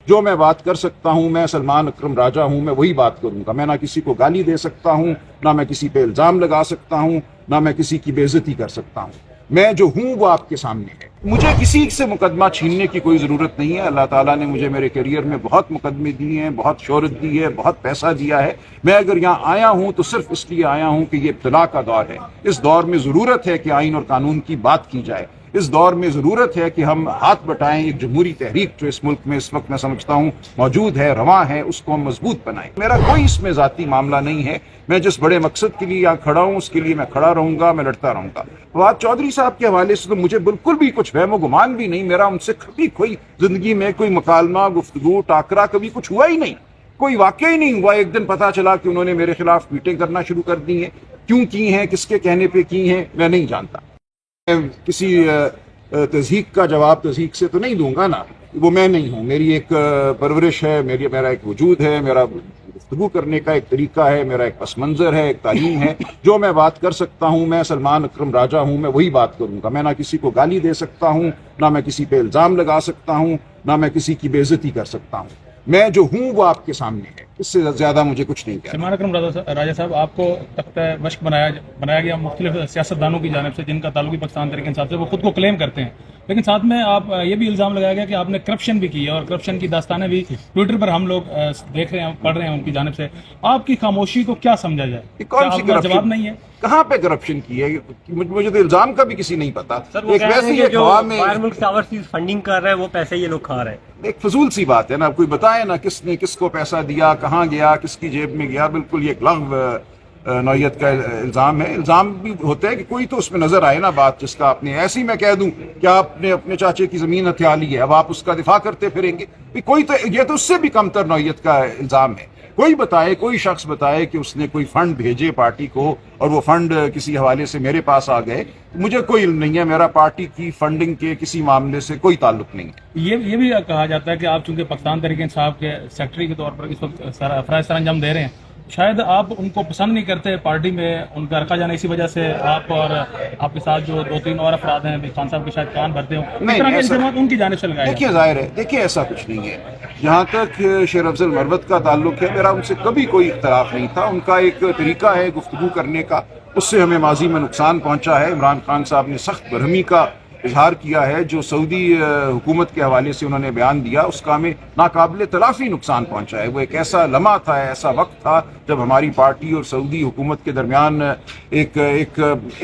جو میں بات کر سکتا ہوں، میں سلمان اکرم راجہ ہوں، میں وہی بات کروں گا۔ میں نہ کسی کو گالی دے سکتا ہوں، نہ میں کسی پہ الزام لگا سکتا ہوں، نہ میں کسی کی بے عزتی کر سکتا ہوں۔ میں جو ہوں وہ آپ کے سامنے ہے۔ مجھے کسی سے مقدمہ چھیننے کی کوئی ضرورت نہیں ہے۔ اللہ تعالیٰ نے مجھے میرے کیریئر میں بہت مقدمے دیے ہیں، بہت شہرت دی ہے، بہت پیسہ دیا ہے۔ میں اگر یہاں آیا ہوں تو صرف اس لیے آیا ہوں کہ یہ ابتلا کا دور ہے۔ اس دور میں ضرورت ہے کہ آئین اور قانون کی بات کی جائے۔ اس دور میں ضرورت ہے کہ ہم ہاتھ بٹائیں، ایک جمہوری تحریک جو اس ملک میں اس وقت میں سمجھتا ہوں موجود ہے، رواں ہے، اس کو ہم مضبوط بنائیں۔ میرا کوئی اس میں ذاتی معاملہ نہیں ہے۔ میں جس بڑے مقصد کے لیے یہاں کھڑا ہوں اس کے لیے میں کھڑا رہوں گا، میں لڑتا رہوں گا۔ فواد چودھری صاحب کے حوالے سے تو مجھے بالکل بھی کچھ وہم و گمان بھی نہیں۔ میرا ان سے کبھی کوئی زندگی میں کوئی مکالمہ، گفتگو، ٹاکرا کبھی کچھ ہوا ہی نہیں، کوئی واقعہ ہی نہیں ہوا۔ ایک دن پتہ چلا کہ انہوں نے میرے خلاف ٹویٹیں کرنا شروع کر دی ہیں۔ کیوں کی ہیں، کس کے کہنے پہ کی ہیں، میں نہیں جانتا۔ کسی تضحیق کا جواب تضحیق سے تو نہیں دوں گا نا، وہ میں نہیں ہوں۔ میری ایک پرورش ہے، میرا ایک وجود ہے، میرا گفتگو کرنے کا ایک طریقہ ہے، میرا ایک پس منظر ہے، ایک تعلیم ہے۔ جو میں بات کر سکتا ہوں، میں سلمان اکرم راجہ ہوں، میں وہی بات کروں گا۔ میں نہ کسی کو گالی دے سکتا ہوں، نہ میں کسی پہ الزام لگا سکتا ہوں، نہ میں کسی کی بے عزتی کر سکتا ہوں۔ میں جو ہوں وہ آپ کے سامنے ہے، اس سے زیادہ مجھے کچھ نہیں کہنا۔ سلمان اکرم راجہ صاحب، آپ کو تختہ مشق بنایا گیا مختلف سیاستدانوں کی جانب سے جن کا تعلق پاکستان تحریک انصاف سے، وہ خود کو کلیم کرتے ہیں، لیکن ساتھ میں آپ یہ بھی الزام لگایا گیا کہ آپ نے کرپشن بھی کی ہے، اور کرپشن کی داستانیں بھی ٹویٹر پر ہم لوگ دیکھ رہے ہیں، پڑھ رہے ہیں ان کی جانب سے۔ آپ کی خاموشی کو کیا سمجھا جائے؟ کون سی کرپشن جواب نہیں ہے؟ کہاں پہ کرپشن کی ہے؟ مجھے تو الزام کا بھی کسی نہیں پتا۔ ایک ویسی جو باہر ملک سے اوورسیز فنڈنگ کر رہا ہے وہ پیسے یہ لوگ کھا رہے ہیں۔ ایک فضول سی بات ہے نا، کوئی بتائے نا کس نے کس کو پیسہ دیا، کہاں گیا، کس کی جیب میں گیا۔ بالکل یہ ایک لغو نوعیت کا الزام ہے۔ الزام بھی ہوتا ہے کہ کوئی تو اس میں نظر آئے نا بات، جس کا آپ نے ایسی میں کہہ دوں کہ آپ نے اپنے چاچے کی زمین ہتھیا لی ہے، اب آپ اس کا دفاع کرتے پھریں گے۔ کوئی تو یہ تو اس سے بھی کم تر نوعیت کا الزام ہے۔ کوئی بتائے، کوئی شخص بتائے کہ اس نے کوئی فنڈ بھیجے پارٹی کو اور وہ فنڈ کسی حوالے سے میرے پاس آ گئے، مجھے کوئی علم نہیں ہے۔ میرا پارٹی کی فنڈنگ کے کسی معاملے سے کوئی تعلق نہیں ہے۔ یہ بھی کہا جاتا ہے کہ آپ چونکہ پاکستان تحریک انصاف کے سیکرٹری کے طور پر اس وقت فرائض سر انجام دے رہے ہیں، شاید آپ ان کو پسند نہیں کرتے پارٹی میں ان کا رکھا جانا، اسی وجہ سے آپ اور آپ کے ساتھ جو 2-3 اور افراد ہیں خان صاحب کے شاید کان بھرتے ہوں، اس طرح کے الزامات ان کی جانب سے لگائے ہیں۔ دیکھیے ظاہر ہے، دیکھیے ایسا کچھ نہیں ہے۔ جہاں تک شیر افضل مروت کا تعلق ہے، میرا ان سے کبھی کوئی اختلاف نہیں تھا۔ ان کا ایک طریقہ ہے گفتگو کرنے کا، اس سے ہمیں ماضی میں نقصان پہنچا ہے۔ عمران خان صاحب نے سخت برہمی کا اظہار کیا ہے، جو سعودی حکومت کے حوالے سے انہوں نے بیان دیا، اس کا ہمیں ناقابل تلافی نقصان پہنچا ہے۔ وہ ایک ایسا لمحہ تھا، ایسا وقت تھا جب ہماری پارٹی اور سعودی حکومت کے درمیان ایک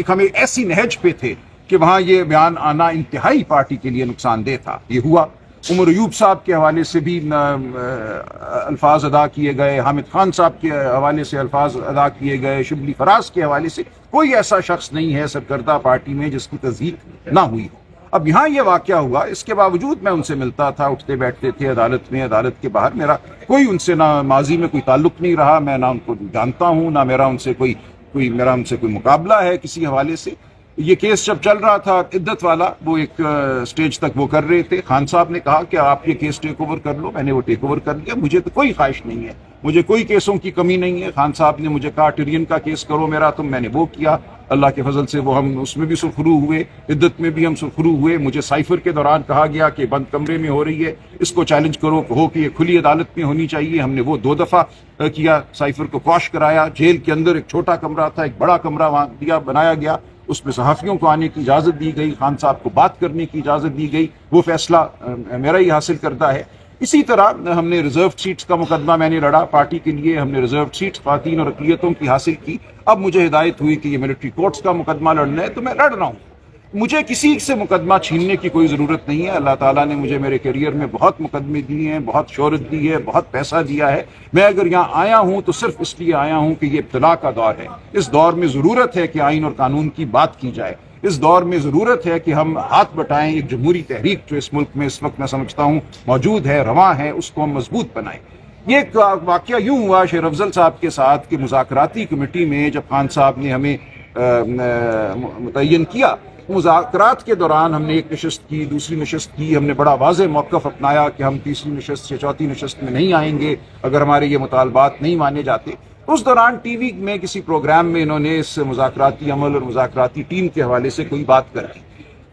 ہمیں ایسی نہج پہ تھے کہ وہاں یہ بیان آنا انتہائی پارٹی کے لیے نقصان دہ تھا۔ یہ ہوا۔ عمر ایوب صاحب کے حوالے سے بھی الفاظ ادا کیے گئے، حامد خان صاحب کے حوالے سے الفاظ ادا کیے گئے، شبلی فراز کے حوالے سے۔ کوئی ایسا شخص نہیں ہے سرکردہ پارٹی میں جس کی تصدیق نہ ہوئی ہو۔ اب یہاں یہ واقعہ ہوا، اس کے باوجود میں ان سے ملتا تھا، اٹھتے بیٹھتے تھے عدالت میں، عدالت کے باہر۔ میرا کوئی ان سے نہ ماضی میں کوئی تعلق نہیں رہا، میں نہ ان کو جانتا ہوں، نہ میرا ان سے کوئی مقابلہ ہے کسی حوالے سے۔ یہ کیس جب چل رہا تھا عدت والا، وہ ایک سٹیج تک وہ کر رہے تھے، خان صاحب نے کہا کہ آپ یہ کیس ٹیک اوور کر لو، میں نے وہ ٹیک اوور کر لیا۔ مجھے تو کوئی خواہش نہیں ہے، مجھے کوئی کیسوں کی کمی نہیں ہے۔ خان صاحب نے مجھے کہا ٹرین کا کیس کرو میرا، تو میں نے وہ کیا۔ اللہ کے فضل سے وہ ہم اس میں بھی سرخرو ہوئے، عدت میں بھی ہم سرخرو ہوئے۔ مجھے سائفر کے دوران کہا گیا کہ بند کمرے میں ہو رہی ہے، اس کو چیلنج کرو، کہو کہ یہ کھلی عدالت میں ہونی چاہیے۔ ہم نے وہ 2 دفعہ کیا، سائفر کو کوش کرایا۔ جیل کے اندر ایک چھوٹا کمرہ تھا، ایک بڑا کمرہ وہاں بنایا گیا، اس میں صحافیوں کو آنے کی اجازت دی گئی، خان صاحب کو بات کرنے کی اجازت دی گئی۔ وہ فیصلہ میرا ہی حاصل کردہ ہے۔ اسی طرح ہم نے ریزرو سیٹس کا مقدمہ میں نے لڑا پارٹی کے لیے، ہم نے ریزرو سیٹس خواتین اور اقلیتوں کی حاصل کی۔ اب مجھے ہدایت ہوئی کہ یہ ملٹری کورٹس کا مقدمہ لڑنا ہے، تو میں لڑ رہا ہوں۔ مجھے کسی سے مقدمہ چھیننے کی کوئی ضرورت نہیں ہے۔ اللہ تعالیٰ نے مجھے میرے کیریئر میں بہت مقدمے دیے ہیں، بہت شہرت دی ہے، بہت پیسہ دیا ہے۔ میں اگر یہاں آیا ہوں تو صرف اس لیے آیا ہوں کہ یہ ابتلا کا دور ہے۔ اس دور میں ضرورت ہے کہ آئین اور قانون کی بات کی جائے۔ اس دور میں ضرورت ہے کہ ہم ہاتھ بٹائیں، ایک جمہوری تحریک جو اس ملک میں اس وقت میں سمجھتا ہوں موجود ہے، رواں ہے، اس کو ہم مضبوط بنائیں۔ یہ ایک واقعہ یوں ہوا شیر افضل صاحب کے ساتھ کہ مذاکراتی کمیٹی میں جب خان صاحب نے ہمیں متعین کیا، مذاکرات کے دوران ہم نے ایک نشست کی، دوسری نشست کی، ہم نے بڑا واضح موقف اپنایا کہ ہم تیسری نشست یا چوتھی نشست میں نہیں آئیں گے اگر ہمارے یہ مطالبات نہیں مانے جاتے۔ اس دوران ٹی وی میں کسی پروگرام میں انہوں نے اس مذاکراتی عمل اور مذاکراتی ٹیم کے حوالے سے کوئی بات کر دی۔